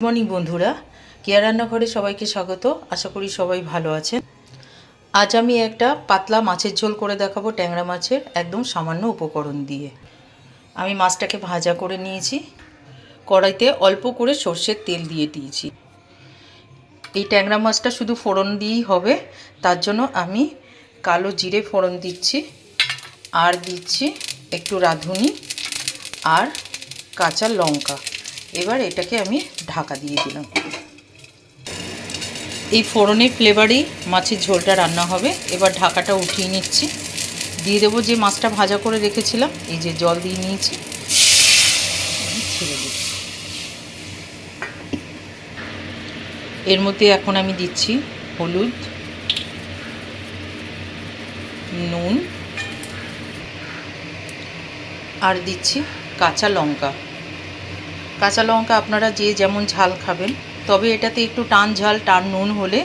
Morning বন্ধুরা, কেয়া রান্নাঘরে সবাইকে স্বাগত। আশা করি সবাই ভালো আছেন। আজ আমি একটা পাতলা মাছের ঝোল করে দেখাবো, ট্যাংরা মাছের, একদম সামান্য উপকরণ দিয়ে। আমি মাছটাকে ভাজা করে নিয়েছি, কড়াইতে অল্প করে সর্ষের তেল দিয়ে দিয়েছি। এই ট্যাংরা মাছটা শুধু ফোড়ন দিয়েই হবে, তার জন্য আমি কালো জিরে ফোড়ন দিচ্ছি, আর দিচ্ছি একটু রাঁধুনি আর কাঁচা লঙ্কা। এবার এটাকে আমি ঢাকা দিয়ে দিলাম। এই ফোড়নের ফ্লেভারেই মাছের ঝোলটা রান্না হবে। এবার ঢাকাটা উঠিয়ে নিচ্ছি, দিয়ে দেবো যে মাছটা ভাজা করে রেখেছিলাম। এই যে জল দিয়ে নিয়েছি, ছেড়ে দিচ্ছি। এর মধ্যে এখন আমি দিচ্ছি হলুদ, নুন আর দিচ্ছি কাঁচা লঙ্কা। কাঁচা লঙ্কা আপনারা যে যেমন ঝাল খাবেন, তবে এটাতে একটু টান ঝাল টান নুন হলে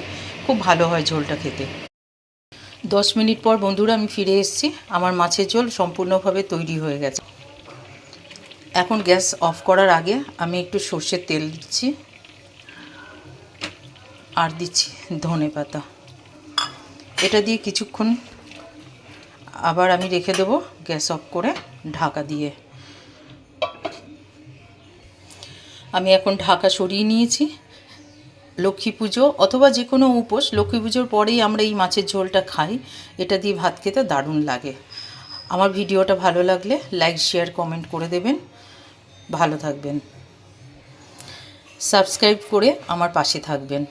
খুব ভালো হয় ঝোলটা খেতে। 10 মিনিট পর বন্ধুরা আমি ফিরে এসেছি। আমার মাছের ঝোল সম্পূর্ণভাবে তৈরি হয়ে গেছে। এখন গ্যাস অফ করার আগে আমি একটু সর্ষের তেল দিচ্ছি আর দিচ্ছি ধনে পাতা। এটা দিয়ে কিছুক্ষণ আবার আমি রেখে দেবো গ্যাস অফ করে ঢাকা দিয়ে। আমি এখন ঢাকা সরিয়ে নিয়েছি। লক্ষ্মী পুজো অথবা যে কোনো উপোস, লক্ষ্মী পুজোর পরেই আমরা এই মাছের ঝোলটা খাই। এটা দিয়ে ভাত খেতে দারুণ লাগে। আমার ভিডিওটা ভালো লাগলে লাইক, শেয়ার, কমেন্ট করে দেবেন। ভালো থাকবেন, সাবস্ক্রাইব করে আমার পাশে থাকবেন।